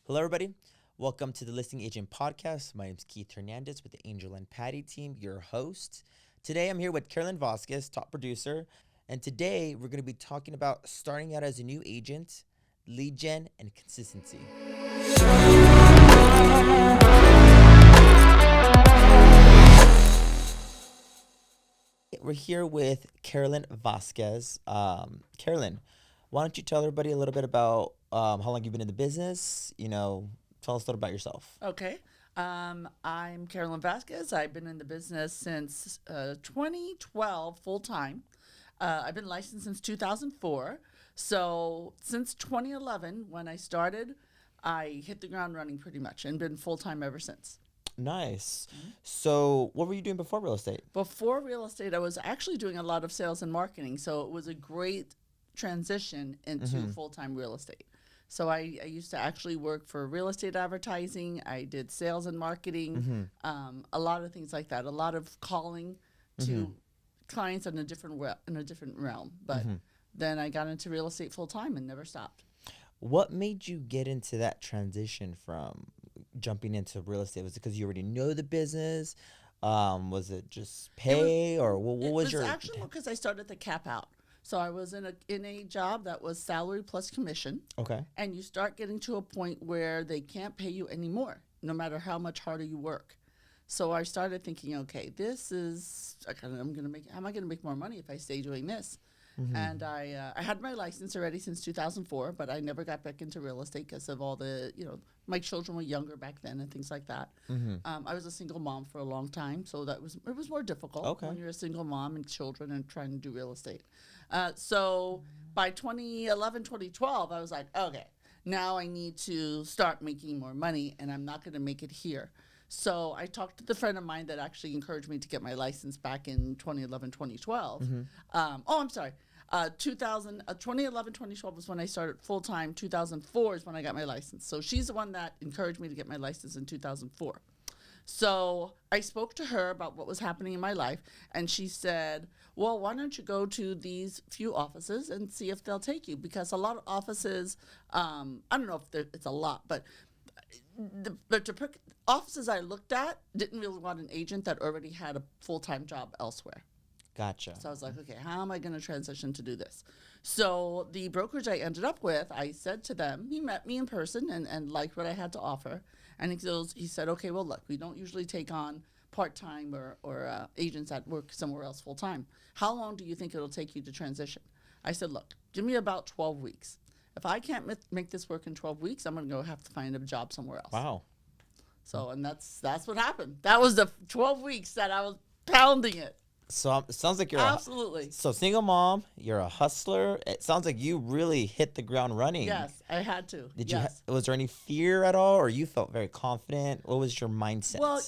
Hello, everybody. Welcome to the Listing Agent Podcast. My name is Keith Hernandez with the Angel and Patty team, your host. Today, I'm here with Carolyn Vasquez, top producer. And today, we're going to be talking about starting out as a new agent, lead gen, and consistency. We're here with Carolyn Vasquez. Carolyn, why don't you tell everybody a little bit about how long you've been in the business? Tell us a little about yourself. Okay. I'm Carolyn Vasquez. I've been in the business since 2012 full time. I've been licensed since 2004. So since 2011, when I started, I hit the ground running pretty much and been full time ever since. Nice. So, what were you doing before real estate? Before real estate, I was actually doing a lot of sales and marketing. So it was a great transition into full time real estate. So I used to actually work for real estate advertising. I did sales and marketing, a lot of things like that. A lot of calling to clients in a different realm. But then I got into real estate full time and never stopped. What made you get into that transition from jumping into real estate? Was it because you already know the business? Was it just pay, or what was your? It was actually because I started to cap out. So I was in a job that was salary plus commission. Okay. And you start getting to a point where they can't pay you anymore, no matter how much harder you work. So I started thinking, okay, this is how am I gonna make more money if I stay doing this? And I had my license already since 2004, but I never got back into real estate because of all the, my children were younger back then and things like that. I was a single mom for a long time, so it was more difficult when you're a single mom and children and trying to do real estate. So by 2011, 2012, I was like, okay, now I need to start making more money, and I'm not going to make it here. So I talked to the friend of mine that actually encouraged me to get my license back in 2011, 2012. 2011, 2012 was when I started full-time. 2004 is when I got my license. So she's the one that encouraged me to get my license in 2004. So I spoke to her about what was happening in my life, and she said, well, why don't you go to these few offices and see if they'll take you? Because a lot of offices, I don't know if it's a lot, but offices I looked at didn't really want an agent that already had a full-time job elsewhere. Gotcha. So I was like, okay, how am I going to transition to do this? So the brokerage I ended up with, I said to them, he met me in person and liked what I had to offer. And he said, okay, well, look, we don't usually take on part-time or agents that work somewhere else full-time. How long do you think it'll take you to transition? I said, look, give me about 12 weeks. If I can't make this work in 12 weeks, I'm going to have to find a job somewhere else. Wow. So, and that's what happened. That was the 12 weeks that I was pounding it. So it sounds like you're absolutely. So single mom, you're a hustler. It sounds like you really hit the ground running. Yes, I had to. Was there any fear at all, or you felt very confident? What was your mindset? Well,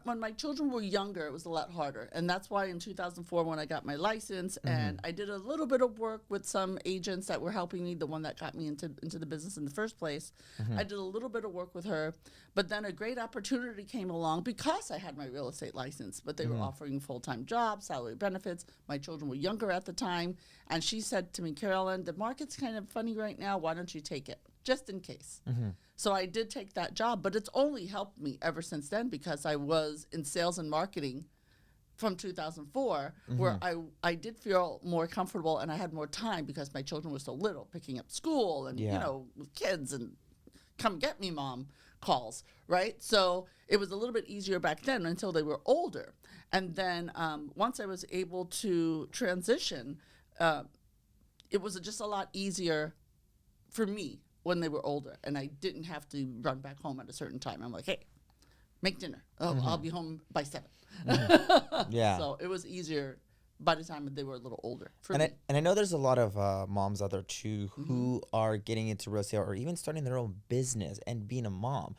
when my children were younger, it was a lot harder, and that's why in 2004 when I got my license, and I did a little bit of work with some agents that were helping me, the one that got me into the business in the first place. I did a little bit of work with her, but then a great opportunity came along because I had my real estate license, but they were offering full-time jobs, salary benefits. My children were younger at the time, and she said to me, Carolyn, the market's kind of funny right now. Why don't you take it, just in case? So I did take that job, but it's only helped me ever since then because I was in sales and marketing from 2004, where I did feel more comfortable and I had more time because my children were so little, picking up school and, with kids and come get me, mom calls, right? So it was a little bit easier back then until they were older. And then once I was able to transition, it was just a lot easier for me when they were older. And I didn't have to run back home at a certain time. I'm like, hey, make dinner. Oh, I'll be home by 7. Yeah. So it was easier by the time they were a little older. And I know there's a lot of moms out there too who are getting into real estate or even starting their own business and being a mom.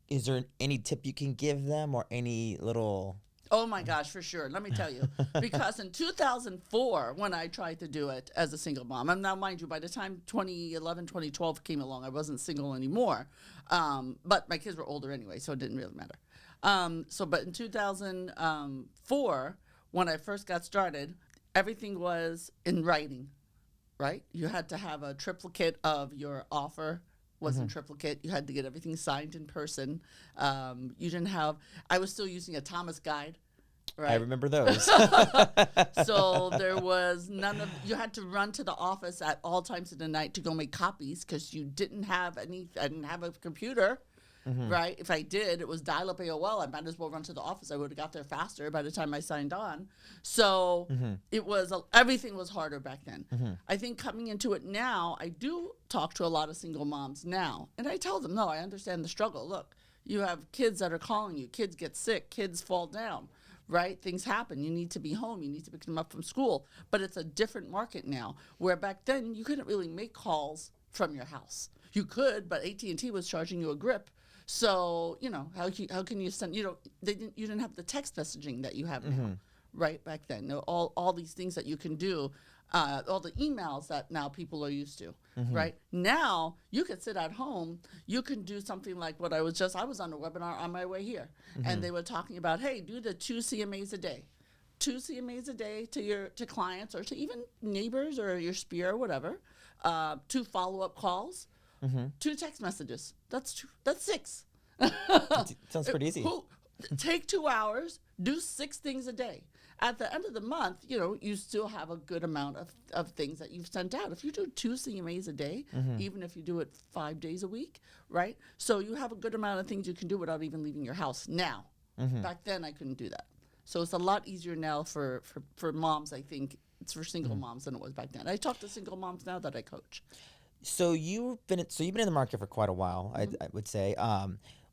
Is there any tip you can give them or any little... Oh my gosh, for sure. Let me tell you. Because in 2004, when I tried to do it as a single mom, and now mind you, by the time 2011, 2012 came along, I wasn't single anymore. But my kids were older anyway, so it didn't really matter. But in 2004, when I first got started, everything was in writing, right? You had to have a triplicate of your offer was in triplicate. You had to get everything signed in person. You didn't have, I was still using a Thomas guide, right? I remember those. So there was none of, you had to run to the office at all times of the night to go make copies because you didn't have any, I didn't have a computer. Right? If I did, it was dial-up AOL. I might as well run to the office. I would have got there faster by the time I signed on. So it was, everything was harder back then. I think coming into it now, I do talk to a lot of single moms now. And I tell them, no, I understand the struggle. Look, you have kids that are calling you. Kids get sick. Kids fall down. Right? Things happen. You need to be home. You need to pick them up from school. But it's a different market now, where back then you couldn't really make calls from your house. You could, but AT&T was charging you a grip. So, you know, how can you send, you didn't have the text messaging that you have now, right, back then. You know, all these things that you can do, all the emails that now people are used to, right? Now, you could sit at home, you can do something like what I was on a webinar on my way here, and they were talking about, hey, do the 2 CMAs a day. 2 CMAs a day to clients or to even neighbors or your sphere or whatever, 2 follow-up calls. 2 text messages. That's 6. Sounds pretty easy. Take 2 hours, do 6 things a day. At the end of the month, you know, you still have a good amount of things that you've sent out. If you do 2 CMAs a day, even if you do it 5 days a week, right? So you have a good amount of things you can do without even leaving your house now. Back then, I couldn't do that. So it's a lot easier now for moms, I think. It's for single moms than it was back then. I talk to single moms now that I coach. So you've been in the market for quite a while, I would say.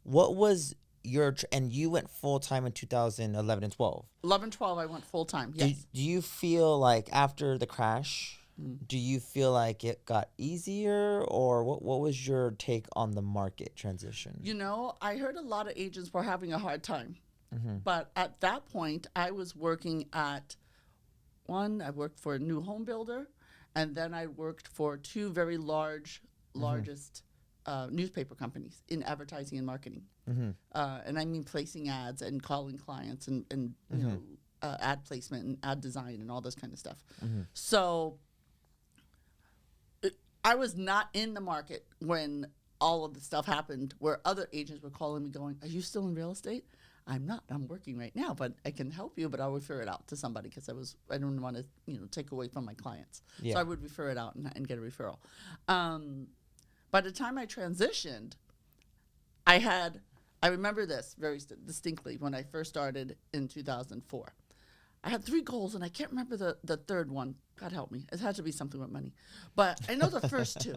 What was your and you went full time in 2011 and 12? 11, 12, I went full time. Yes. Do you feel like after the crash, do you feel like it got easier, or what was your take on the market transition? You know, I heard a lot of agents were having a hard time, but at that point, I was working at I worked for a new home builder. And then I worked for 2 very largest newspaper companies in advertising and marketing. And I mean placing ads and calling clients and you know, ad placement and ad design and all this kind of stuff. So I was not in the market when all of the stuff happened, where other agents were calling me going, are you still in real estate? I'm not. I'm working right now, but I can help you, but I'll refer it out to somebody because I don't want to, you know, take away from my clients. Yeah. So I would refer it out and get a referral. By the time I transitioned, I remember this very distinctly when I first started in 2004. I had 3 goals, and I can't remember the third one. God help me. It had to be something with money. But I know the first 2.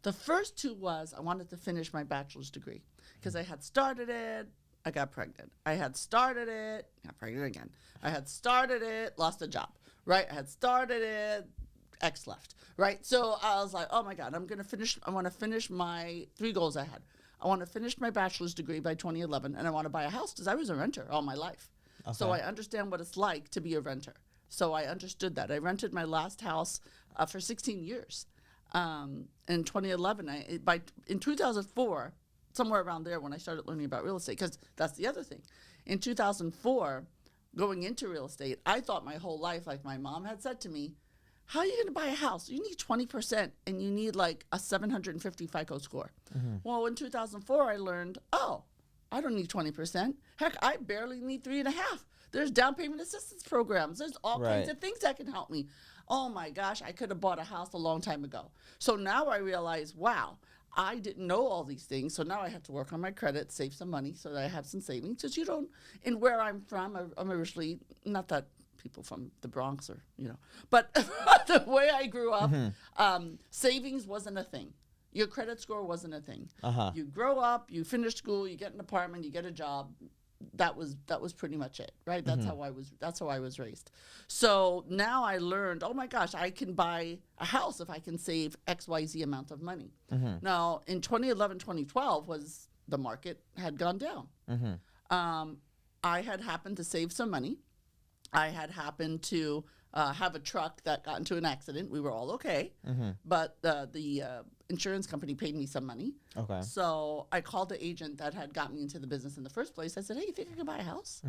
The first 2 was I wanted to finish my bachelor's degree because I had started it. I got pregnant. I had started it, got pregnant again. I had started it, lost a job, right? I had started it, ex left, right? So I was like, oh my God, I want to finish my 3 goals I had. I want to finish my bachelor's degree by 2011, and I want to buy a house because I was a renter all my life. Okay. So I understand what it's like to be a renter. So I understood that. I rented my last house for 16 years. In 2011, in 2004, somewhere around there when I started learning about real estate, because that's the other thing. In 2004, going into real estate, I thought my whole life, like my mom had said to me, how are you going to buy a house? You need 20% and you need like a 750 FICO score. Well, in 2004, I learned, I don't need 20%. Heck, I barely need 3.5. There's down payment assistance programs. There's all kinds of things that can help me. Oh my gosh, I could have bought a house a long time ago. So now I realize, wow, I didn't know all these things, so now I have to work on my credit, save some money so that I have some savings. Because and where I'm from, I'm originally, not that people from the Bronx or, you know, but the way I grew up, savings wasn't a thing. Your credit score wasn't a thing. You grow up, you finish school, you get an apartment, you get a job. That was pretty much it, right? That's how I was raised. So now I learned, oh my gosh, I can buy a house if I can save XYZ amount of money. Now in 2011, 2012 the market had gone down. I had happened to save some money. I had happened to have a truck that got into an accident. We were all okay, but the insurance company paid me some money. Okay. So I called the agent that had got me into the business in the first place. I said, hey, you think I can buy a house?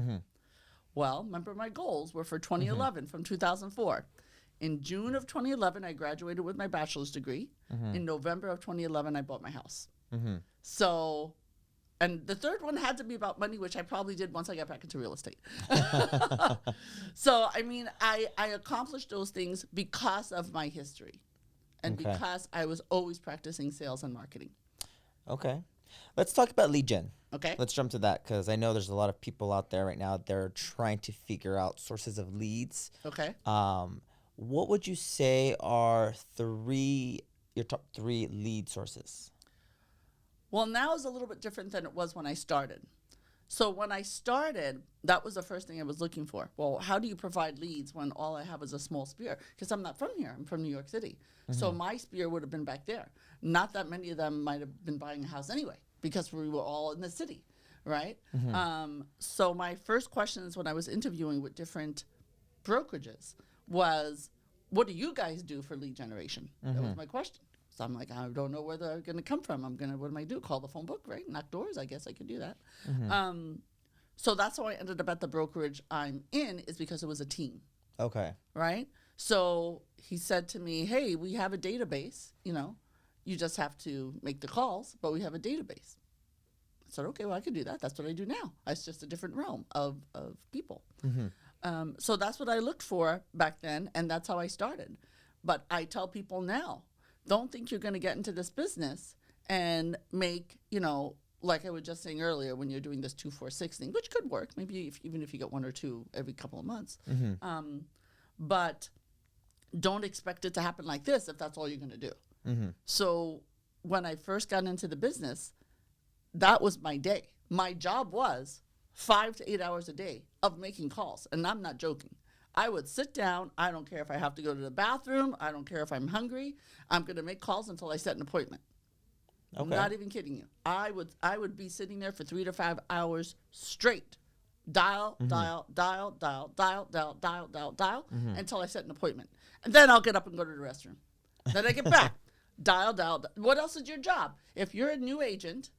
Well, remember my goals were for 2011 from 2004. In June of 2011, I graduated with my bachelor's degree. In November of 2011, I bought my house. Mm-hmm. So, and the third one had to be about money, which I probably did once I got back into real estate. So, I mean, I accomplished those things because of my history and Okay. because I was always practicing sales and marketing. Okay. Let's talk about lead gen. Okay. Let's jump to that because I know there's a lot of people out there right now. They're trying to figure out sources of leads. Okay. What would you say are your top 3 lead sources? Well, now is a little bit different than it was when I started. So when I started, that was the first thing I was looking for. Well, how do you provide leads when all I have is a small sphere? Because I'm not from here. I'm from New York City. So my sphere would have been back there. Not that many of them might have been buying a house anyway because we were all in the city, right? So my first questions when I was interviewing with different brokerages was, what do you guys do for lead generation? That was my question. So I'm like, I don't know where they're going to come from. What am I do? Call the phone book, right? Knock doors. I guess I could do that. So that's how I ended up at the brokerage I'm in, is because it was a team. Okay. Right? So he said to me, hey, we have a database, you just have to make the calls, but we have a database. I said, okay, well, I can do that. That's what I do now. It's just a different realm of people. So that's what I looked for back then, and that's how I started. But I tell people now, don't think you're going to get into this business and make, like I was just saying earlier, when you're doing this 2-4-6 thing, which could work, maybe even if you get 1 or 2 every couple of months. But don't expect it to happen like this if that's all you're going to do. So when I first got into the business, that was my day. My job was 5 to 8 hours a day of making calls. And I'm not joking. I would sit down. I don't care if I have to go to the bathroom. I don't care if I'm hungry. I'm going to make calls until I set an appointment. Okay. I'm not even kidding you. I would be sitting there for 3 to 5 hours straight. Dial, dial, dial, dial, dial, dial, dial, dial, dial, until I set an appointment. And then I'll get up and go to the restroom. Then I get back. Dial, dial. What else is your job? If you're a new agent,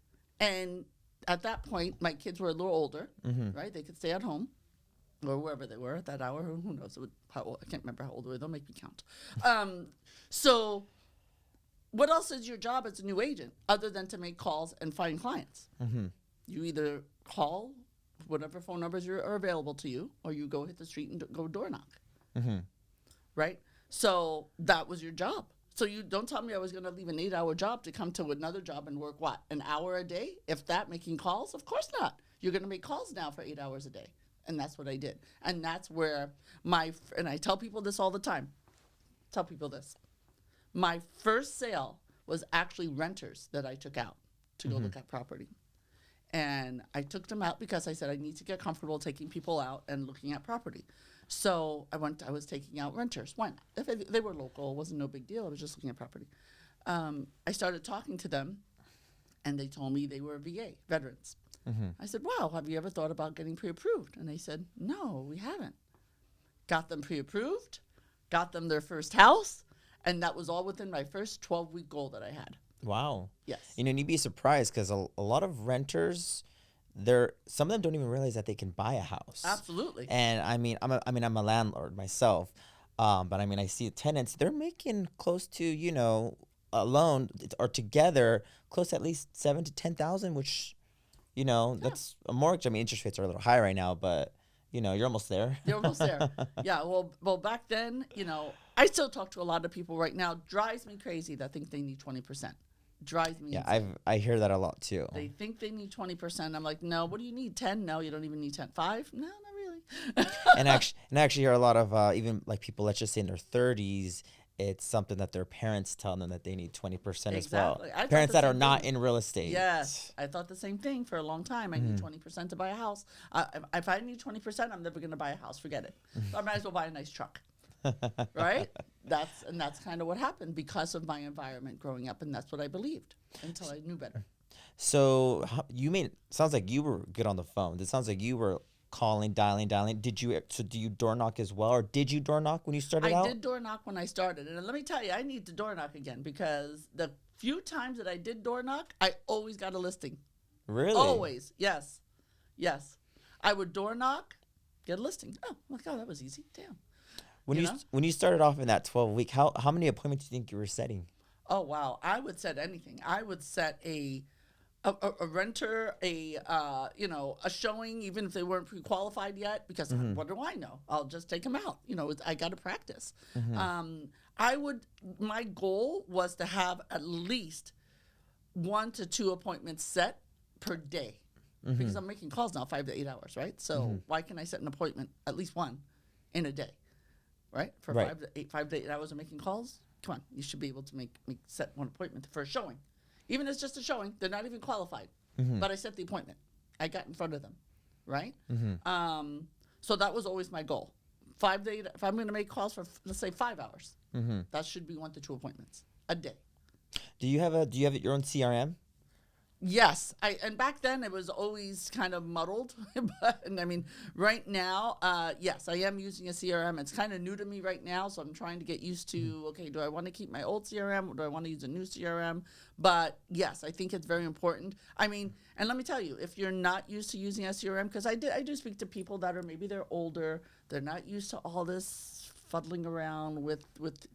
and at that point, my kids were a little older, right? They could stay at home or wherever they were at that hour. Who knows? I can't remember how old they were. They'll make me count. So what else is your job as a new agent other than to make calls and find clients? You either call whatever phone numbers are available to you, or you go hit the street and go door knock. Right? So that was your job. So you don't tell me I was going to leave an 8-hour job to come to another job and work, what, an hour a day? If that, making calls? Of course not. You're going to make calls now for 8 hours a day. And that's what I did. And that's where and I tell people this all the time. Tell people this. My first sale was actually renters that I took out to go look at property. And I took them out because I said I need to get comfortable taking people out and looking at property. So I was taking out renters. Why not? If they were local, it wasn't no big deal. I was just looking at property. I started talking to them, and they told me they were VA, veterans. I said, wow, have you ever thought about getting pre-approved? And they said, no, we haven't. Got them pre-approved, got them their first house, and that was all within my first 12-week goal that I had. Wow. Yes. And you'd be surprised because a lot of renters, some of them don't even realize that they can buy a house. Absolutely. And I'm a landlord myself, but I see tenants, they're making close to alone or together close to at least 7,000 to 10,000, which that's a mortgage. Interest rates are a little high right now, but you're almost there. You're almost there. Yeah. Well, back then, I still talk to a lot of people right now. Drives me crazy that think they need 20%. Drives me insane. I hear that a lot too. They think they need 20%. I'm like, no, what do you need? 10? No, you don't even need 10. 5? No, not really. and actually hear a lot of even like people, let's just say in their 30s, it's something that their parents tell them that they need 20% as well. Parents that are not in real estate. Yes. I thought the same thing for a long time. I need 20% to buy a house. If I need 20%, I'm never going to buy a house. Forget it. So I might as well buy a nice truck. Right? That's kind of what happened because of my environment growing up, and that's what I believed until I knew better. So sounds like you were good on the phone. It sounds like you were calling, dialing. Do you door knock as well, or did you door knock when you started out? I did door knock when I started, and let me tell you, I need to door knock again because the few times that I did door knock, I always got a listing. Really? Always. Yes. I would door knock, get a listing. Oh my God, that was easy. Damn. When you started off in that 12-week, how many appointments do you think you were setting? Oh wow, I would set anything. I would set a renter, a showing, even if they weren't pre-qualified yet, because what do I know? I'll just take them out. I got to practice. My goal was to have at least 1 to 2 appointments set per day, because I'm making calls now 5 to 8 hours, right? So why can I set an appointment, at least one, in a day, right? For Right. 5 to 8 hours of making calls. Come on, you should be able to set one appointment for a showing. Even if it's just a showing, they're not even qualified. But I set the appointment. I got in front of them, right? So that was always my goal. 5 to 8, if I'm going to make calls for, let's say, 5 hours, that should be 1 to 2 appointments a day. Do you have your own CRM? Yes, and back then it was always kind of muddled, but I mean, right now, yes, I am using a CRM. It's kind of new to me right now, so I'm trying to get used to. Okay, do I want to keep my old CRM or do I want to use a new CRM? But yes, I think it's very important. I mean, and let me tell you, if you're not used to using a CRM, because I do speak to people that are maybe they're older, they're not used to all this fuddling around with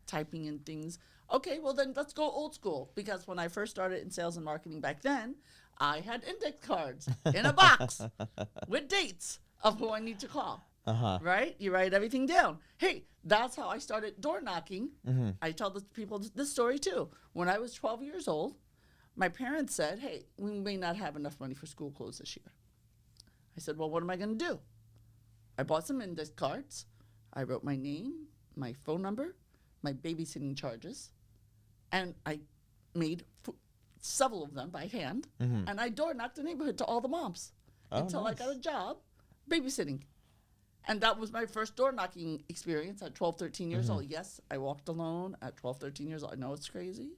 typing in things. Okay, well then let's go old school, because when I first started in sales and marketing back then, I had index cards in a box with dates of who I need to call. Right? You write everything down. Hey, that's how I started door knocking. I tell the people this story too. When I was 12 years old, my parents said, hey, we may not have enough money for school clothes this year. I said, well, what am I going to do? I bought some index cards. I wrote my name, my phone number, my babysitting charges, and I made several of them by hand, and I door knocked the neighborhood to all the moms until nice. I got a job babysitting. And that was my first door knocking experience at 12, 13 years old. Yes, I walked alone at 12, 13 years old. I know it's crazy,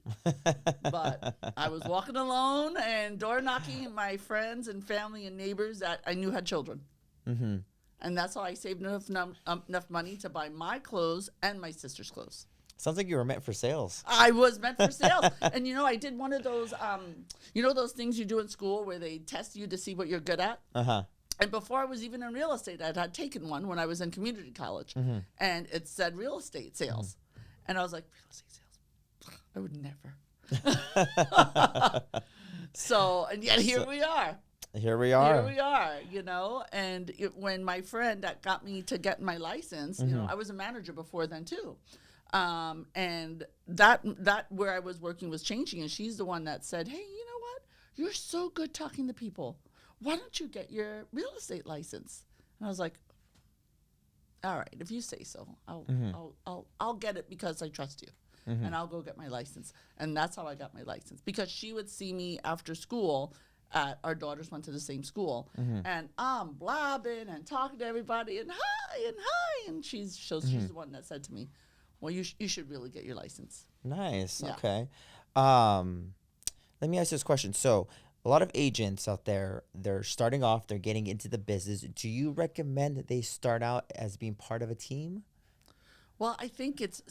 but I was walking alone and door knocking my friends and family and neighbors that I knew had children. And that's how I saved enough money to buy my clothes and my sister's clothes. Sounds like you were meant for sales. I was meant for sales. And, I did one of those, those things you do in school where they test you to see what you're good at? And before I was even in real estate, I had taken one when I was in community college. And it said real estate sales. And I was like, real estate sales? I would never. And yet here we are. Here we are. And when my friend that got me to get my license, I was a manager before then too. And that where I was working was changing, and she's the one that said, hey, you know what? You're so good talking to people. Why don't you get your real estate license? And I was like, all right, if you say so, I'll get it because I trust you. And I'll go get my license. And that's how I got my license, because she would see me after school. Our daughters went to the same school, and I'm blabbing and talking to everybody and hi, and she's the one that said to me, well, you should really get your license. Nice. Yeah. Okay. Let me ask you this question. So a lot of agents out there, they're starting off, they're getting into the business. Do you recommend that they start out as being part of a team? Well, I think it's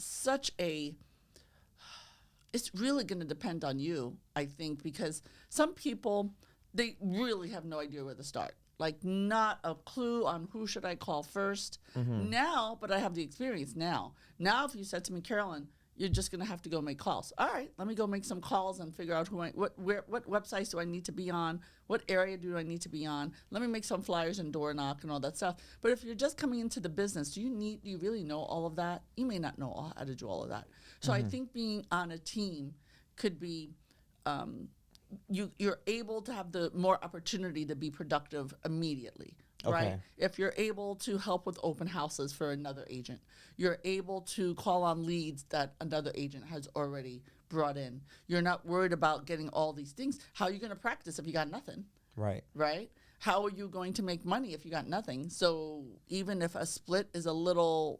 really going to depend on you, I think, because some people, they really have no idea where to start. Like, not a clue on who should I call first. Now, but I have the experience now. Now, if you said to me, Carolyn, you're just going to have to go make calls. All right, let me go make some calls and figure out what websites do I need to be on? What area do I need to be on? Let me make some flyers and door knock and all that stuff. But if you're just coming into the business, do you really know all of that? You may not know how to do all of that. So I think being on a team could be, you're able to have the more opportunity to be productive immediately. Right? Okay. If you're able to help with open houses for another agent, you're able to call on leads that another agent has already brought in. You're not worried about getting all these things. How are you going to practice if you got nothing? Right. Right? How are you going to make money if you got nothing? So even if a split is a little,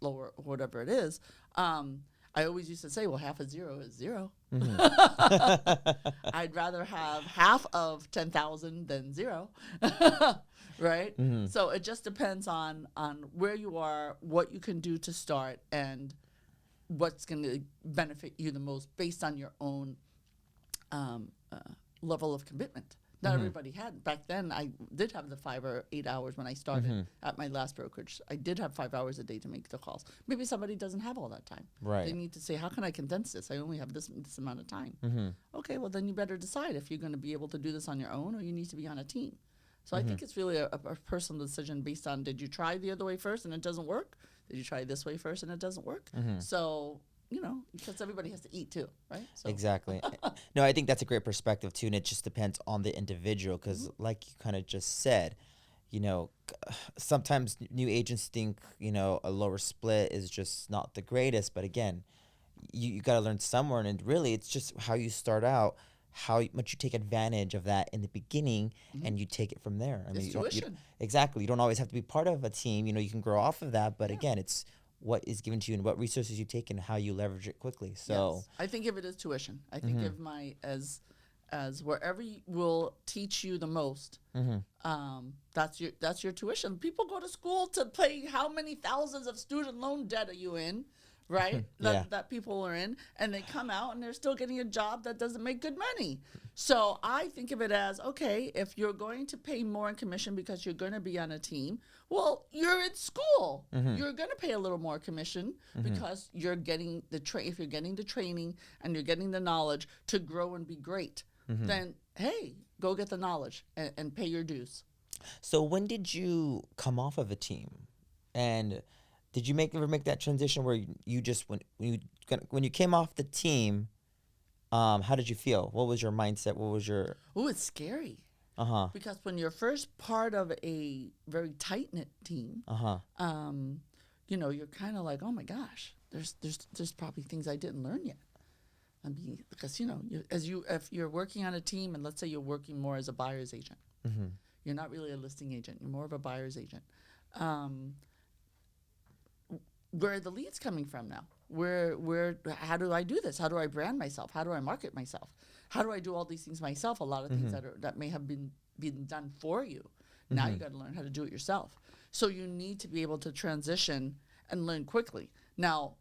lower or whatever it is, I always used to say, well, half of zero is zero. I'd rather have half of 10,000 than zero. Right? So it just depends on where you are, what you can do to start, and what's going to benefit you the most based on your own level of commitment. Not everybody had. Back then, I did have the 5 or 8 hours when I started at my last brokerage. I did have 5 hours a day to make the calls. Maybe somebody doesn't have all that time. Right. They need to say, how can I condense this? I only have this amount of time. Okay, well, then you better decide if you're going to be able to do this on your own or you need to be on a team. So I think it's really a personal decision based on, did you try the other way first and it doesn't work? Did you try this way first and it doesn't work? So, because everybody has to eat too, right? So. Exactly. No, I think that's a great perspective too, and it just depends on the individual because, like you kind of just said, sometimes new agents think a lower split is just not the greatest, but again, you got to learn somewhere, and really, it's just how you start out, how much you take advantage of that in the beginning, and you take it from there. I mean, exactly. You don't always have to be part of a team. You can grow off of that, but again, it's what is given to you and what resources you take and how you leverage it quickly. So yes. I think of it as tuition. I think of as wherever will teach you the most. That's your tuition. People go to school to pay how many thousands of student loan debt are you in, right? That people are in, and they come out and they're still getting a job that doesn't make good money. So I think of it as, okay, if you're going to pay more in commission because you're going to be on a team, well, you're in school. You're going to pay a little more commission because you're getting if you're getting the training and you're getting the knowledge to grow and be great, then hey, go get the knowledge and pay your dues. So when did you come off of a team, and did you ever make that transition where you just when you came off the team, how did you feel? What was your mindset? What was your? Oh, it's scary. Because when you're first part of a very tight knit team, you're kind of like, oh my gosh, there's probably things I didn't learn yet. I mean, because if you're working on a team, and let's say you're working more as a buyer's agent, you're not really a listing agent. You're more of a buyer's agent. Where are the leads coming from now? How do I do this? How do I brand myself? How do I market myself? How do I do all these things myself? A lot of things that may have been done for you. Now you got to learn how to do it yourself. So you need to be able to transition and learn quickly. Now,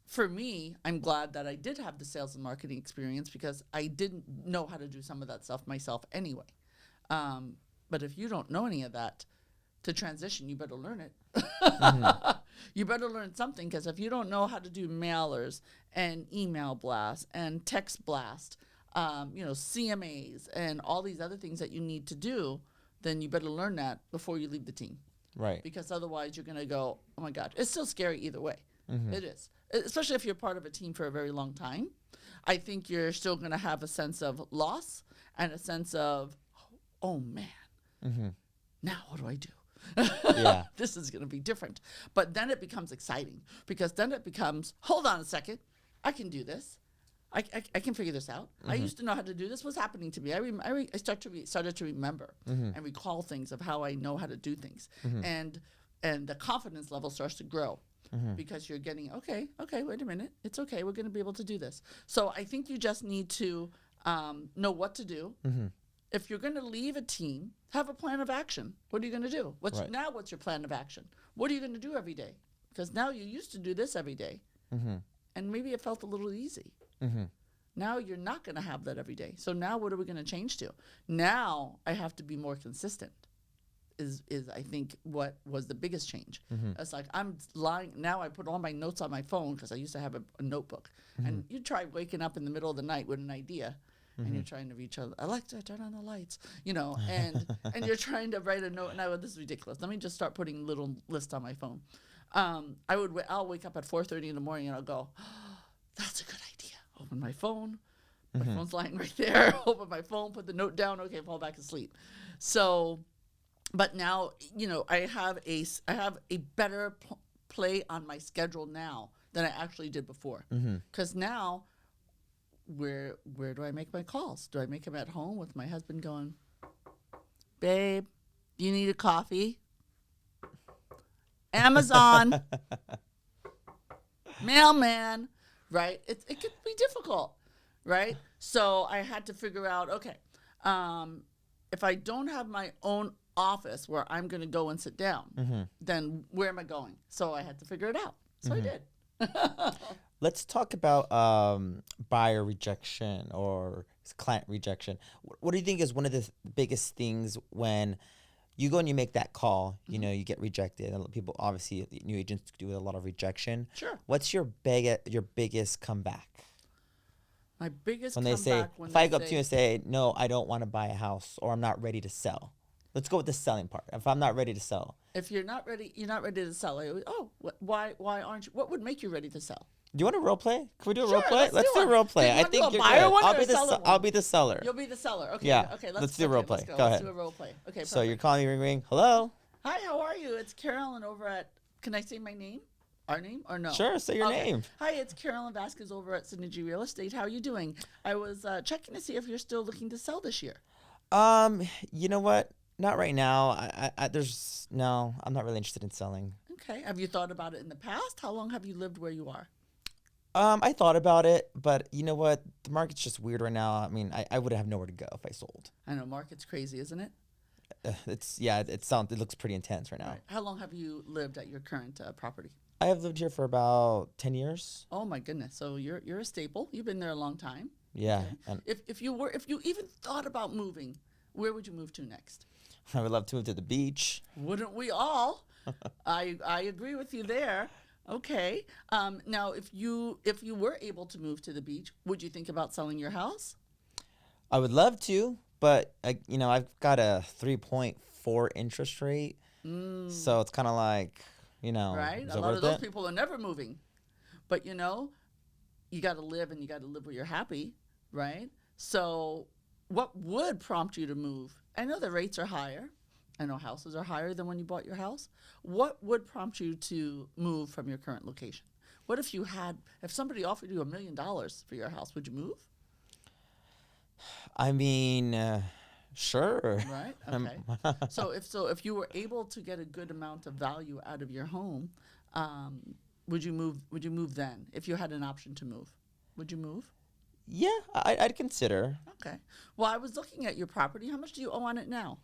for me, I'm glad that I did have the sales and marketing experience because I didn't know how to do some of that stuff myself anyway. But if you don't know any of that, to transition, you better learn it. You better learn something, because if you don't know how to do mailers and email blasts and text blast, CMAs and all these other things that you need to do, then you better learn that before you leave the team. Right. Because otherwise you're going to go, oh my God, it's still scary either way. It is. Especially if you're part of a team for a very long time. I think you're still going to have a sense of loss and a sense of, oh man, now what do I do? This is going to be different. But then it becomes exciting, because then it becomes, hold on a second, I can do this. I can figure this out. I used to know how to do this. What's happening to me? I started to remember and recall things of how I know how to do things. And the confidence level starts to grow because you're getting, okay, wait a minute. It's okay. We're going to be able to do this. So I think you just need to know what to do. If you're going to leave a team, have a plan of action. What are you going to do? What's your plan of action? What are you going to do every day? Because now you used to do this every day, and maybe it felt a little easy. Now you're not going to have that every day. So now what are we going to change to? Now I have to be more consistent. Is I think what was the biggest change. It's like I'm lying. Now I put all my notes on my phone, because I used to have a notebook. And you try waking up in the middle of the night with an idea. And you're trying to reach out. Alexa, turn on the lights, and you're trying to write a note. And I go, this is ridiculous. Let me just start putting little lists on my phone. I'll wake up at 4:30 in the morning, and I'll go, oh, that's a good idea. Open my phone. My phone's lying right there. Open my phone, put the note down. Okay, fall back asleep. So, but now, I have a better play on my schedule now than I actually did before. Because now, where do I make my calls? Do I make them at home with my husband going, babe, do you need a coffee? Amazon. Mailman. Right? It could be difficult. Right? So I had to figure out, okay, if I don't have my own office where I'm going to go and sit down, then where am I going? So I had to figure it out. So I did. Let's talk about buyer rejection or It's client rejection. What do you think is one of the biggest things when you go and you make that call, you know, you get rejected. A lot of people, obviously, new agents do a lot of rejection. Sure. What's your biggest comeback? My biggest When comeback they say, when if they I go up say, to you and say, no, I don't want to buy a house, or I'm not ready to sell. Let's go with the selling part. If I'm not ready to sell. if you're not ready to sell. Why aren't you? What would make you ready to sell? Do you want a role play? Can we do a Sure, role play? let's do do a one. role play. Do you I wanna think do a you're buyer good. one or I'll a be the seller I'll one? be the seller. You'll be the seller. Okay. Yeah. Okay. Let's do a role play. Let's go. Go Let's ahead. do a role play. Okay. So you're perfect. calling me, ring, ring. Hello. Hi. How are you? It's Carolyn over at. Can I say my name? Our name or no? Sure. Say your Okay. name. Hi, it's Carolyn Vasquez over at Synergy Real Estate. How are you doing? I was checking to see if you're still looking to sell this year. You know what? Not right now. I'm not really interested in selling. Okay. Have you thought about it in the past? How long have you lived where you are? I thought about it, but you know what? The market's just weird right now. I mean, I would have nowhere to go if I sold. I know market's crazy, isn't it? It looks pretty intense right now. Right. How long have you lived at your current property? I have lived here for about 10 years. Oh my goodness! So you're a staple. You've been there a long time. Yeah. Okay. And If you even thought about moving, where would you move to next? I would love to move to the beach. Wouldn't we all? I agree with you there. Okay. Now, if you were able to move to the beach, would you think about selling your house? I would love to, but I've got a 3.4 interest rate. So it's kind of like, Right? is A it lot of worth those it? people are never moving. But you got to live and you got to live where you're happy, right? So what would prompt you to move? I know the rates are higher. I know houses are higher than when you bought your house. What would prompt you to move from your current location? What if somebody offered you $1 million for your house, would you move? I mean, sure. Right? Okay. So if you were able to get a good amount of value out of your home, would you move? Would you move then if you had an option to move? Would you move? Yeah, I'd consider. Okay. Well, I was looking at your property. How much do you owe on it now?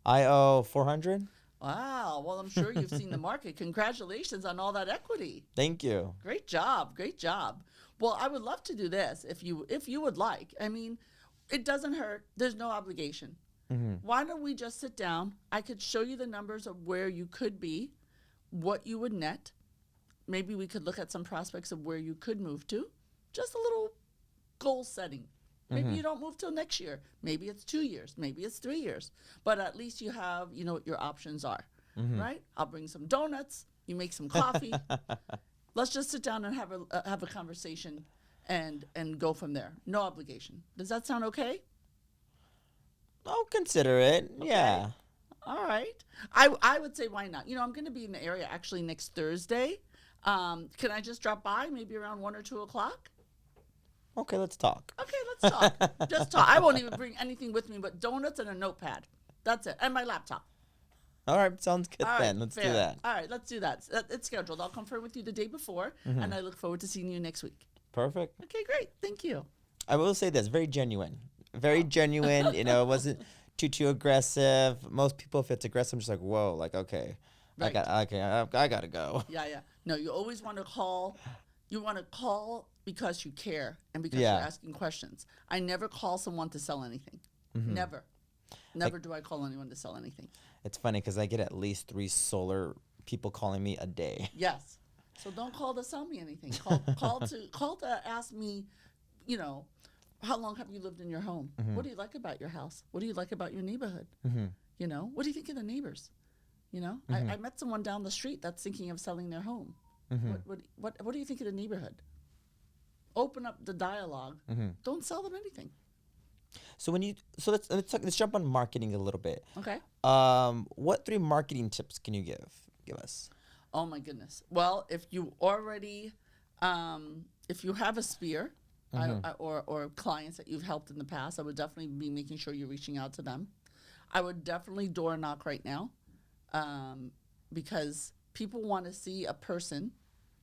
I owe 400. Wow. Well, I'm sure you've seen the market. Congratulations on all that equity. Thank you. Great job. Great job. Well, I would love to do this if you would like. I mean, it doesn't hurt. There's no obligation. Why don't we just sit down? I could show you the numbers of where you could be, what you would net. Maybe we could look at some prospects of where you could move to. Just a little goal setting. Maybe you don't move till next year. Maybe it's 2 years. Maybe it's 3 years. But at least you have, what your options are, right? I'll bring some donuts. You make some coffee. Let's just sit down and have a conversation and go from there. No obligation. Does that sound okay? I'll consider it. Okay. Yeah. All right. I would say why not? I'm going to be in the area actually next Thursday. Can I just drop by maybe around 1 or 2 o'clock? Okay, let's talk. Okay, let's talk. Just talk. I won't even bring anything with me but donuts and a notepad. That's it. And my laptop. All right, sounds good All right, then. Let's do fair. that. All right, let's do that. It's scheduled. I'll confirm with you the day before, and I look forward to seeing you next week. Perfect. Okay, great. Thank you. I will say this, very genuine. Very genuine. It wasn't too aggressive. Most people, if it's aggressive, I'm just like, whoa, like, okay. Right. I got to go. Yeah. No, you always want to call. You want to call because you care and because Yeah. you're asking questions. I never call someone to sell anything. Never. Never do I call anyone to sell anything. It's funny because I get at least 3 solar people calling me a day. Yes. So don't call to sell me anything. Call to ask me, how long have you lived in your home? What do you like about your house? What do you like about your neighborhood? What do you think of the neighbors? I met someone down the street that's thinking of selling their home. What do you think of the neighborhood? Open up the dialogue. Don't sell them anything. So let's jump on marketing a little bit. Okay. What 3 marketing tips can you give us? Oh my goodness. Well, if you already, if you have a sphere or clients that you've helped in the past, I would definitely be making sure you're reaching out to them. I would definitely door knock right now, because people want to see a person,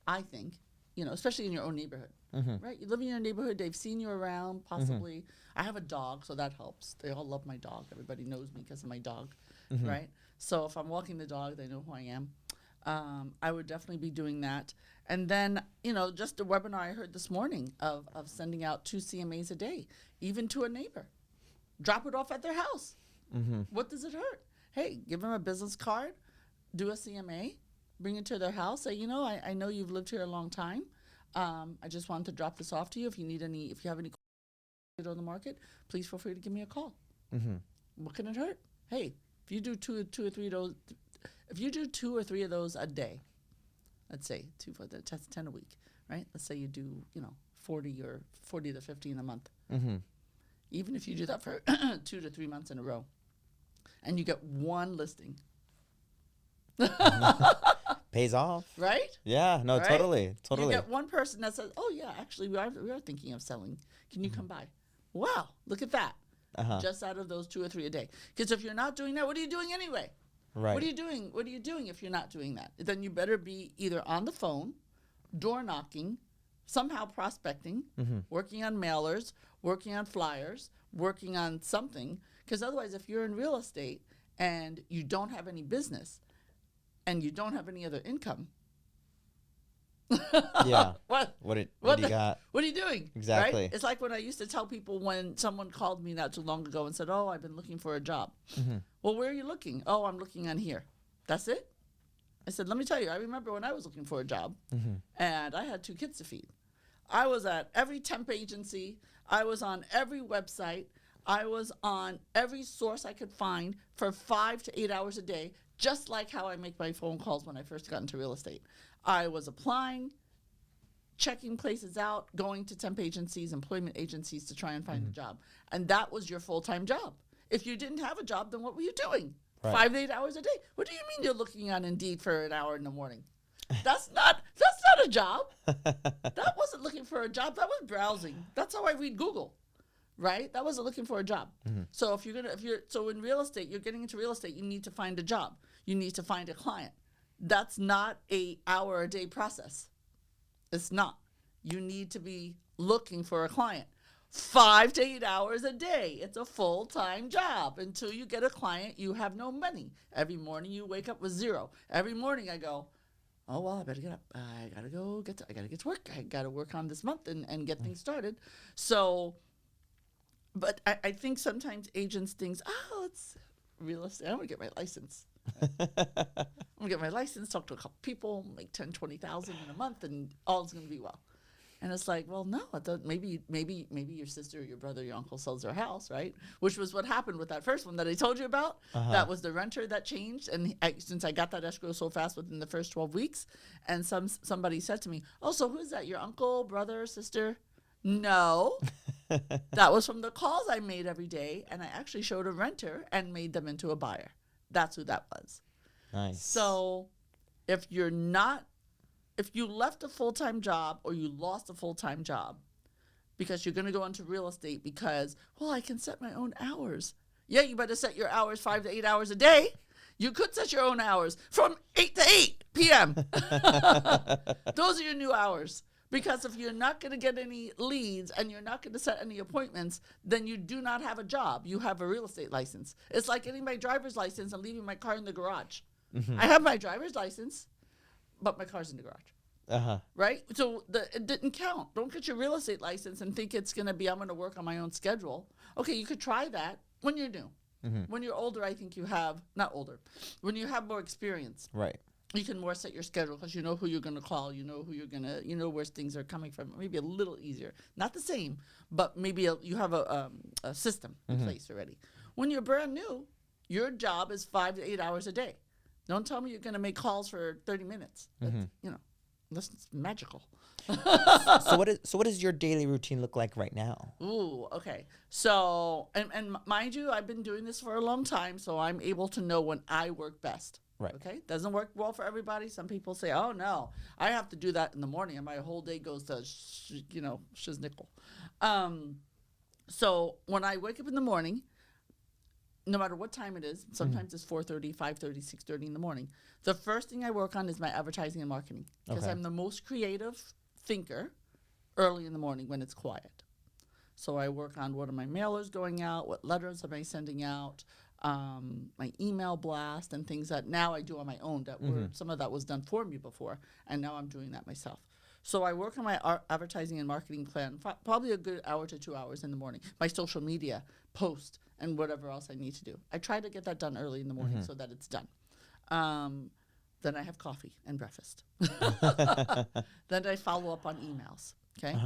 I think, especially in your own neighborhood, right? You live in your neighborhood, they've seen you around, possibly. I have a dog, so that helps. They all love my dog. Everybody knows me because of my dog, right? So if I'm walking the dog, they know who I am. I would definitely be doing that. And then, just the webinar I heard this morning of sending out 2 CMAs a day. even to a neighbor. Drop it off at their house. Mm-hmm. What does it hurt? Hey, give them a business card, do a CMA, bring it to their house. Say, I know you've lived here a long time. I just wanted to drop this off to you. If you have any questions on the market, please feel free to give me a call. Mm-hmm. What can it hurt? Hey, if you do two or three of those, if you do 2 or 3 of those a day, let's say 2 for the 10 a week, right? Let's say you do 40 to 50 in a month. Mm-hmm. Even if you do that for 2 to 3 months in a row, and you get one listing, Pays off, right? Yeah, no, Right? totally. You get one person that says, "Oh yeah, actually we are thinking of selling. Can you come by?" Wow, look at that! Uh-huh. Just out of those 2 or 3 a day. Because if you're not doing that, what are you doing anyway? Right. What are you doing? What are you doing if you're not doing that? Then you better be either on the phone, door knocking, somehow prospecting, working on mailers, working on flyers, working on something. Because otherwise, if you're in real estate and you don't have any business and you don't have any other income, Yeah. what do you got? What are you doing? Exactly. Right? It's like when I used to tell people when someone called me not too long ago and said, "Oh, I've been looking for a job." Well, where are you looking? "Oh, I'm looking on here." That's it? I said, "Let me tell you, I remember when I was looking for a job and I had 2 kids to feed. I was at every temp agency. I was on every website. I was on every source I could find for 5 to 8 hours a day, just like how I make my phone calls when I first got into real estate. I was applying, checking places out, going to temp agencies, employment agencies to try and find a job. And that was your full-time job. If you didn't have a job, then what were you doing? Right. 5 to 8 hours a day. What do you mean you're looking on Indeed for an hour in the morning? That's not a job. That wasn't looking for a job. That was browsing. That's how I read Google, right? That wasn't looking for a job. So so in real estate, you're getting into real estate, you need to find a job. You need to find a client. That's not a hour a day process. It's not. You need to be looking for a client 5 to 8 hours a day. It's a full-time job. Until you get a client, you have no money. Every morning you wake up with 0. Every morning I go, "Oh, well, I better get up. I got to get to work. I got to work on this month and get things started." So, but I think sometimes agents think, "Oh, it's real estate. I'm going to get my license. I'm going to get my license, talk to a couple people, make 10, 20,000 in a month, and all's going to be well." And it's like, well, no, maybe your sister or your brother or your uncle sells their house, right? Which was what happened with that first one that I told you about. That was the renter that changed. And since I got that escrow so fast within the first 12 weeks, and somebody said to me, "Oh, so who is that? Your uncle, brother, sister?" No. That was from the calls I made every day. And I actually showed a renter and made them into a buyer. That's who that was. Nice. So if you left a full-time job or you lost a full-time job because you're going to go into real estate because, well, I can set my own hours. Yeah, you better set your hours 5 to 8 hours a day. You could set your own hours from 8 to 8 p.m. Those are your new hours. Because if you're not going to get any leads and you're not going to set any appointments, then you do not have a job. You have a real estate license. It's like getting my driver's license and leaving my car in the garage. I have my driver's license, but my car's in the garage. Right? So it didn't count. Don't get your real estate license and think it's going to be, I'm going to work on my own schedule. Okay, you could try that when you're new. When you're older, I think when you have more experience. Right. You can more set your schedule because you know who you're going to call. You know where things are coming from. Maybe a little easier. Not the same, but maybe you have a system in place already. When you're brand new, your job is 5 to 8 hours a day. Don't tell me you're going to make calls for 30 minutes. That's magical. So what does your daily routine look like right now? Ooh, okay. So, and mind you, I've been doing this for a long time, so I'm able to know when I work best. Right. Okay. Doesn't work well for everybody. Some people say, "Oh no, I have to do that in the morning, and my whole day goes to, shiznickel." So when I wake up in the morning, no matter what time it is, sometimes it's 4:30, 5:30, 6:30 in the morning. The first thing I work on is my advertising and marketing because I'm the most creative thinker early in the morning when it's quiet. So I work on what are my mailers going out, what letters am I sending out, my email blast and things that now I do on my own. Some of that was done for me before, and now I'm doing that myself. So I work on my advertising and marketing plan, probably a good hour to 2 hours in the morning. My social media post and whatever else I need to do. I try to get that done early in the morning so that it's done. Then I have coffee and breakfast. Then I follow up on emails. Okay.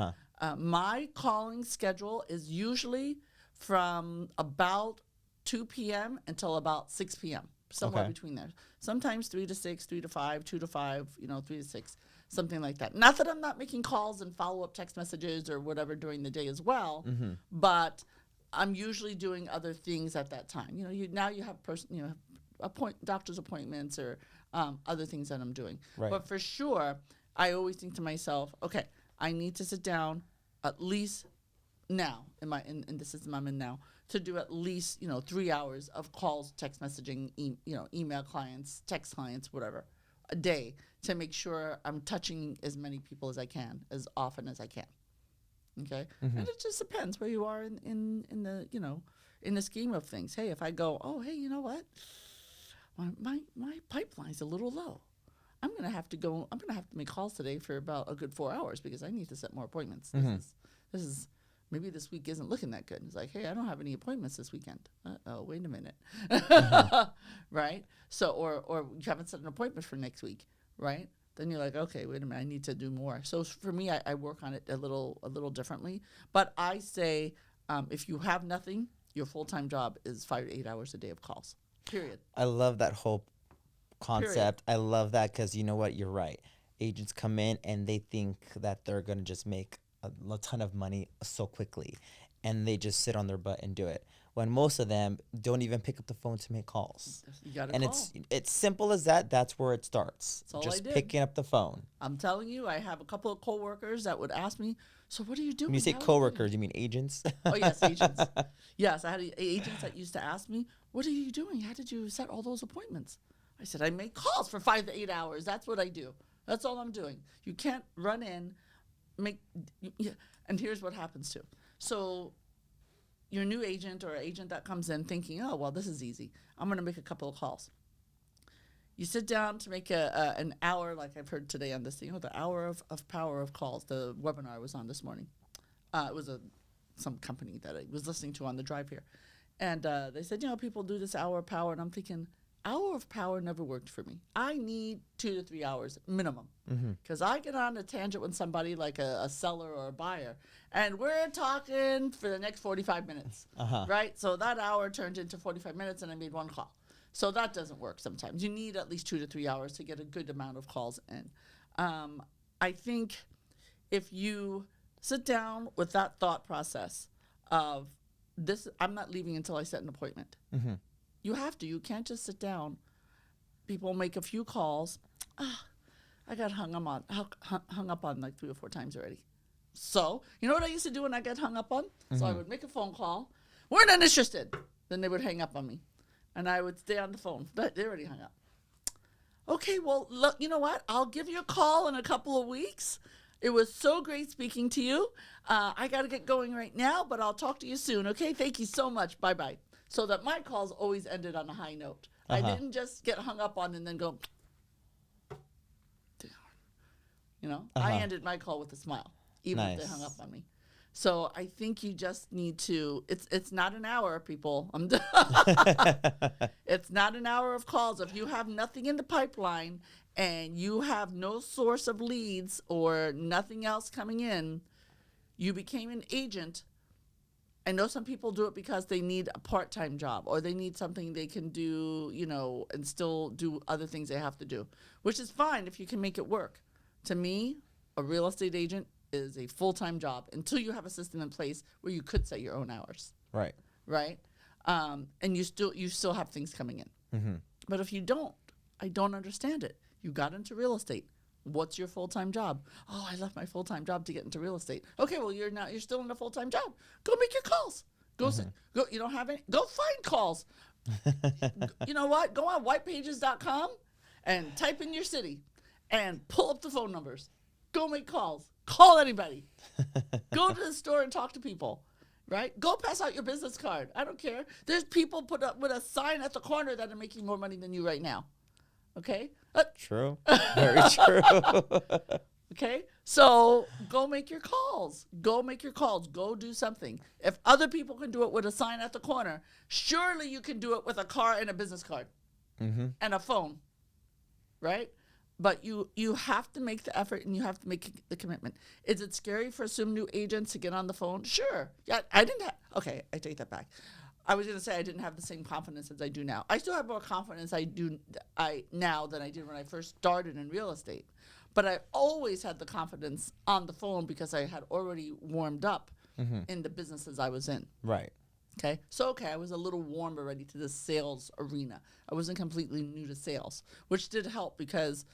My calling schedule is usually from about 2 p.m. until about 6 p.m. Somewhere between there. Sometimes 3 to 6, 3 to 5, 2 to 5, 3 to 6, something like that. Not that I'm not making calls and follow-up text messages or whatever during the day as well, but I'm usually doing other things at that time. You have doctor's appointments or other things that I'm doing. Right. But for sure, I always think to myself, okay, I need to sit down at least now in the system I'm in now to do at least 3 hours of calls, text messaging, email clients, text clients, whatever, a day to make sure I'm touching as many people as I can, as often as I can. Okay, and it just depends where you are in the in the scheme of things. Hey, if I go, you know what, my pipeline's a little low. I'm gonna have to make calls today for about a good 4 hours because I need to set more appointments. This is maybe this week isn't looking that good. It's like, hey, I don't have any appointments this weekend. Oh, wait a minute, right? So or you haven't set an appointment for next week, right? Then you're like, okay, wait a minute, I need to do more. So for me, I work on it a little differently. But I say, if you have nothing, your full-time job is 5 to 8 hours a day of calls. Period. I love that whole concept. Period. I love that because you know what? You're right. Agents come in and they think that they're going to just make a ton of money so quickly, and they just sit on their butt and do it. When most of them don't even pick up the phone to make calls. You gotta and call. It's simple as that. That's where it starts. That's all just I did. Picking up the phone. I'm telling you, I have a couple of coworkers that would ask me, so what are you doing? When you say coworkers, you mean agents? Oh, yes, agents. Yes, I had agents that used to ask me, what are you doing? How did you set all those appointments? I said, I make calls for 5 to 8 hours. That's what I do. That's all I'm doing. You can't run in, and here's what happens too. So your new agent or agent that comes in thinking, oh, well, this is easy. I'm going to make a couple of calls. You sit down to make an hour, like I've heard today on this thing, the hour of power of calls. The webinar I was on this morning. It was some company that I was listening to on the drive here. And they said, people do this hour of power. And I'm thinking, hour of power never worked for me. I need 2 to 3 hours minimum. Because I get on a tangent with somebody like a seller or a buyer, and we're talking for the next 45 minutes, right? So that hour turned into 45 minutes, and I made one call. So that doesn't work sometimes. You need at least 2 to 3 hours to get a good amount of calls in. I think if you sit down with that thought process of this, I'm not leaving until I set an appointment. You have to. You can't just sit down. People make a few calls. I got hung up on like 3 or 4 times already. So, you know what I used to do when I got hung up on? So I would make a phone call. We're not interested. Then they would hang up on me. And I would stay on the phone. They already hung up. Okay, well, look, you know what? I'll give you a call in a couple of weeks. It was so great speaking to you. I got to get going right now, but I'll talk to you soon. Okay, thank you so much. Bye-bye. So that my calls always ended on a high note. I didn't just get hung up on and then go, I ended my call with a smile, even if they hung up on me. So I think you just need to, it's not an hour, people. It's not an hour of calls. If you have nothing in the pipeline and you have no source of leads or nothing else coming in, you became an agent. I know some people do it because they need a part-time job or they need something they can do, and still do other things they have to do, which is fine if you can make it work. To me, a real estate agent is a full-time job until you have a system in place where you could set your own hours. Right. Right. And you still have things coming in. But if you don't, I don't understand it. You got into real estate. What's your full-time job? Oh, I left my full-time job to get into real estate. Okay, well, you're still in a full-time job. Go make your calls. Go. You don't have any. Go find calls. You know what? Go on whitepages.com and type in your city and pull up the phone numbers. Go make calls. Call anybody. Go to the store and talk to people. Right? Go pass out your business card. I don't care. There's people put up with a sign at the corner that are making more money than you right now. Okay? True. Very true. Okay, so go make your calls. Go make your calls. Go do something. If other people can do it with a sign at the corner, surely you can do it with a car and a business card and a phone, right? But you have to make the effort and you have to make the commitment. Is it scary for some new agents to get on the phone? Sure. Yeah, I didn't have. Okay, I take that back. I was going to say I didn't have the same confidence as I do now. I still have more confidence now than I did when I first started in real estate. But I always had the confidence on the phone because I had already warmed up in the businesses I was in. Right. Okay. So, I was a little warm already to the sales arena. I wasn't completely new to sales, which did help because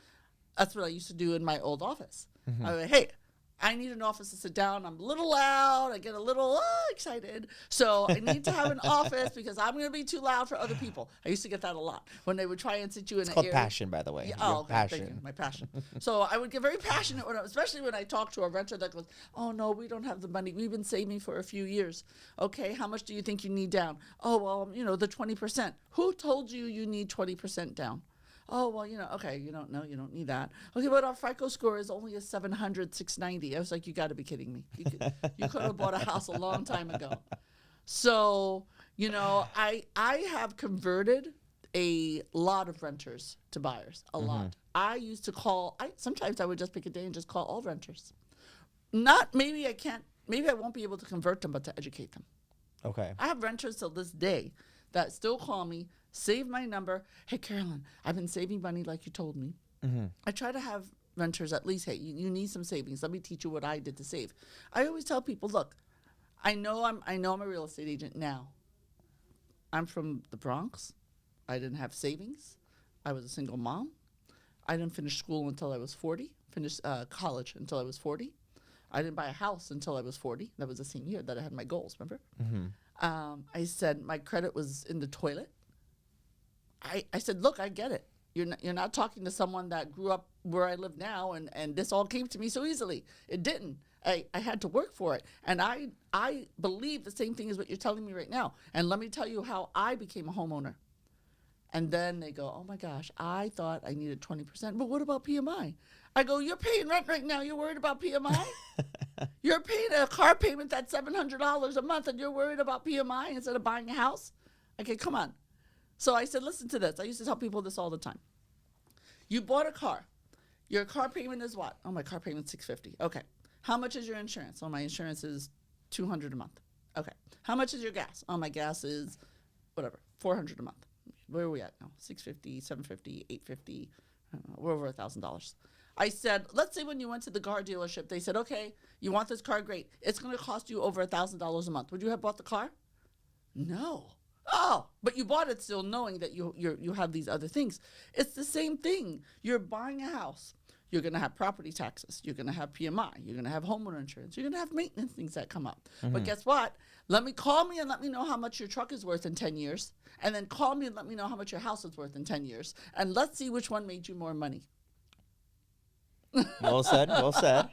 that's what I used to do in my old office. I would, hey, I need an office to sit down. I'm a little loud. I get a little excited. So I need to have an office because I'm going to be too loud for other people. I used to get that a lot when they would try and sit you in It's an called area. passion, by the way. Yeah, Your passion. Thank you, my passion. So I would get very passionate, especially when I talked to a renter that goes, oh, no, we don't have the money. We've been saving for a few years. Okay, how much do you think you need down? Oh, well, the 20%. Who told you you need 20% down? Oh, well, okay, you don't know, you don't need that. Okay, but our FICO score is only a 700, 690. I was like, you got to be kidding me. You could have bought a house a long time ago. So, I have converted a lot of renters to buyers, a lot. I used to sometimes I would just pick a day and just call all renters. Maybe I won't be able to convert them, but to educate them. Okay. I have renters till this day that still call me, save my number. Hey, Carolyn, I've been saving money like you told me. I try to have renters at least, hey, you need some savings. Let me teach you what I did to save. I always tell people, look, I know I'm a real estate agent now. I'm from the Bronx. I didn't have savings. I was a single mom. I didn't finish school until I was 40, finished college until I was 40. I didn't buy a house until I was 40. That was the same year that I had my goals, remember? I said my credit was in the toilet. I said, look, I get it. You're not talking to someone that grew up where I live now, and this all came to me so easily. It didn't. I had to work for it. And I believe the same thing as what you're telling me right now. And let me tell you how I became a homeowner. And then they go, oh, my gosh, I thought I needed 20%. But what about PMI? I go, you're paying rent right now. You're worried about PMI? You're paying a car payment that's $700 a month, and you're worried about PMI instead of buying a house? Okay, come on. So I said, listen to this. I used to tell people this all the time. You bought a car. Your car payment is what? Oh, my car payment's $650. Okay. How much is your insurance? Oh, my insurance is $200 a month. Okay. How much is your gas? Oh, my gas is whatever, $400 a month. Where are we at now? $650, $750, $850. We're over $1,000. I said, let's say when you went to the car dealership, they said, okay, you want this car? Great. It's going to cost you over $1,000 a month. Would you have bought the car? No. Oh, but you bought it still knowing that you have these other things. It's the same thing. You're buying a house. You're going to have property taxes. You're going to have PMI. You're going to have homeowner insurance. You're going to have maintenance things that come up. But guess what? Call me and let me know how much your truck is worth in 10 years. And then call me and let me know how much your house is worth in 10 years. And let's see which one made you more money. Well said. Well said.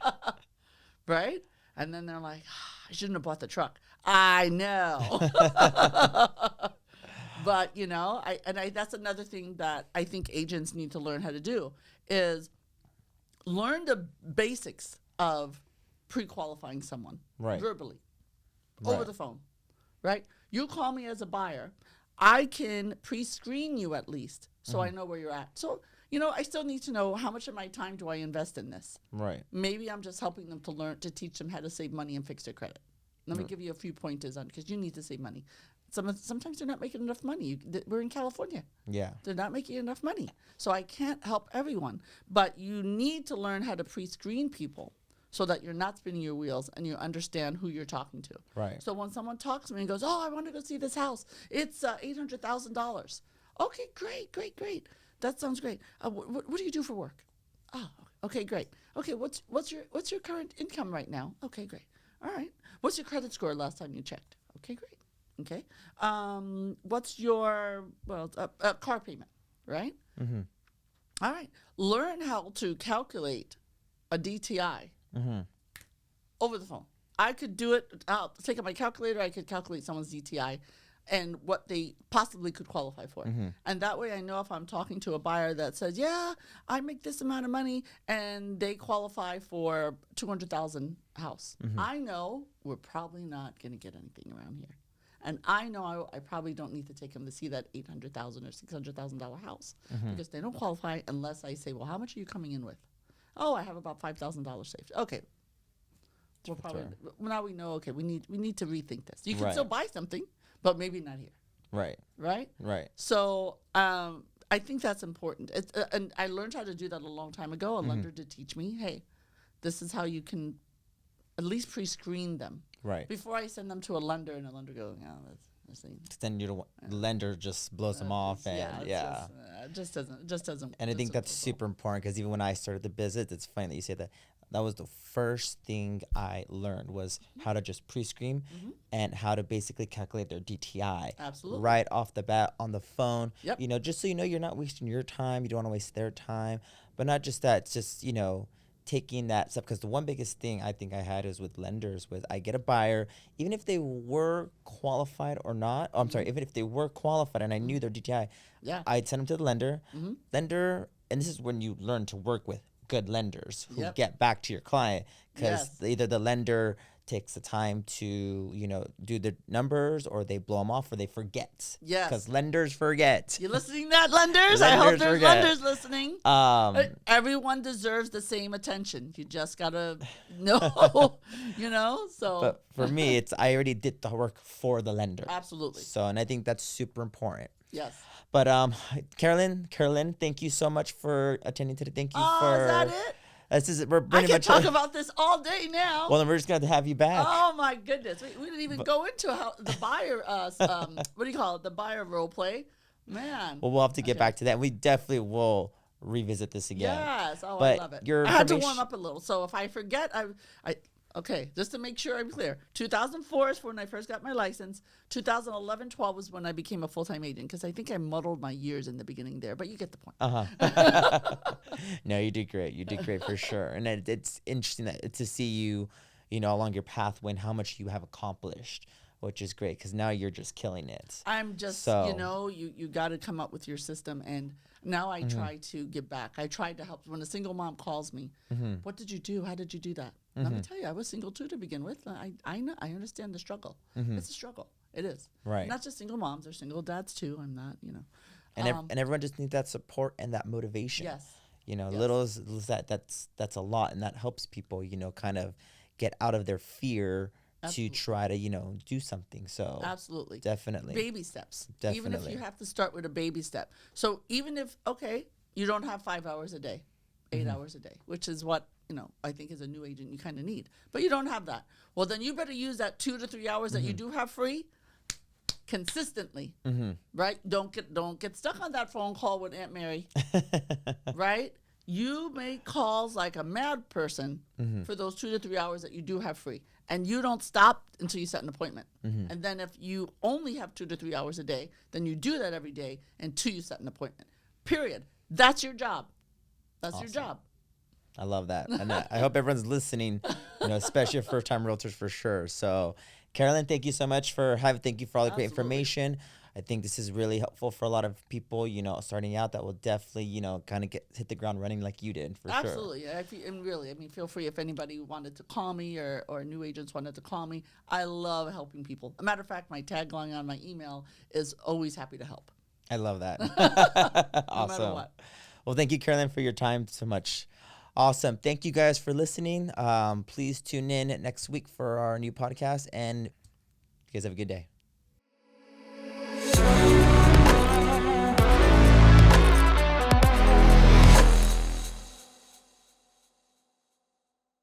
Right? And then they're like, I shouldn't have bought the truck. I know. But, that's another thing that I think agents need to learn how to do is learn the basics of pre-qualifying someone verbally over the phone, right? You call me as a buyer. I can pre-screen you at least so I know where you're at. So, I still need to know how much of my time do I invest in this. Right. Maybe I'm just helping them to teach them how to save money and fix their credit. Let me give you a few pointers on because you need to save money. Sometimes they're not making enough money. We're in California. Yeah. They're not making enough money. So I can't help everyone. But you need to learn how to pre-screen people so that you're not spinning your wheels and you understand who you're talking to. Right. So when someone talks to me and goes, oh, I want to go see this house. It's $800,000. Okay, great. That sounds great. What do you do for work? Oh, okay, great. Okay, what's your current income right now? Okay, great. All right. What's your credit score last time you checked? Okay, great. Okay. What's your car payment? Right. All right. Learn how to calculate a DTI over the phone. I could do it. I'll take out my calculator. I could calculate someone's DTI. and what they possibly could qualify for. And that way I know if I'm talking to a buyer that says, yeah, I make this amount of money and they qualify for 200,000 house. I know we're probably not going to get anything around here. And I know I probably don't need to take them to see that $800,000 or $600,000 house because they don't qualify unless I say, well, how much are you coming in with? Oh, I have about $5,000 saved. Okay. We'll probably, now we know, okay, we need to rethink this. You can still buy something, but maybe not here. Right. Right? Right. So I think that's important. And I learned how to do that a long time ago. A lender did teach me, hey, this is how you can at least pre-screen them. Right. Before I send them to a lender and a lender goes, oh, that's then the lender just blows them off, and it just doesn't. And I think that's super important because even when I started the business, it's funny that you say that. That was the first thing I learned was how to just pre-screen and how to basically calculate their DTI. Absolutely. Right off the bat on the phone. Yep. You know, just so you know you're not wasting your time. You don't want to waste their time. But not just that. It's just, you know, taking that step. Because the one biggest thing I think I had is with lenders was I get a buyer, even if they were qualified or not. Oh, I'm sorry. Even if they were qualified and I knew their DTI, I'd send them to the lender. Lender, and this is when you learn to work with good lenders who get back to your client because either the lender takes the time to, you know, do the numbers or they blow them off or they forget. Yes. Because lenders forget. You listening to that, lenders? I hope there's lenders listening. Everyone deserves the same attention. You just got to know, you know, so. But for me, I already did the work for the lender. Absolutely. So, and I think that's super important. Yes. But Carolyn, thank you so much for attending today. Thank you for. Is that it? This is we're I pretty can much talk about this all day now. Well, then we're just going to have you back. Oh my goodness, we didn't even go into how the buyer, what do you call it? The buyer role play, man. Well, we'll have to get back to that. We definitely will revisit this again. Yes, I love it. I had to warm up a little, so if I forget, okay, just to make sure I'm clear. 2004 is when I first got my license. 2011-12 was when I became a full-time agent because I think I muddled my years in the beginning there, but you get the point. No, you did great. You did great for sure. And it's interesting to see you, you know, along your path how much you have accomplished, which is great because now you're just killing it. I'm just, you know, you got to come up with your system. And now I try to give back. I try to help. When a single mom calls me, what did you do? How did you do that? Let me tell you, I was single too to begin with. I know, I understand the struggle. It's a struggle. It is. Right. Not just single moms, there's single dads too. I'm not, you know. And everyone just needs that support and that motivation. Yes. You know, little is that's a lot, and that helps people, you know, kind of get out of their fear to try to, you know, do something. So absolutely, definitely baby steps. Definitely. Even if you have to start with a baby step. So even if you don't have 5 hours a day, 8 hours a day, which is what, you know, I think as a new agent you kind of need, but you don't have that. Well, then you better use that 2 to 3 hours that you do have free consistently, right? Don't get stuck on that phone call with Aunt Mary, right? You make calls like a mad person for those 2 to 3 hours that you do have free, and you don't stop until you set an appointment. And then if you only have 2 to 3 hours a day, then you do that every day until you set an appointment. Period. That's your job. That's your job. I love that. And I hope everyone's listening, you know, especially first-time realtors for sure. So, Carolyn, thank you so much thank you for all the great information. I think this is really helpful for a lot of people, you know, starting out that will definitely, you know, kind of hit the ground running like you did for sure. Absolutely. And really, I mean, feel free if anybody wanted to call me or new agents wanted to call me. I love helping people. A matter of fact, my tagline on my email is always happy to help. I love that. Awesome. No matter what. Well, thank you, Carolyn, for your time so much. Awesome. Thank you guys for listening. Please tune in next week for our new podcast, and you guys have a good day.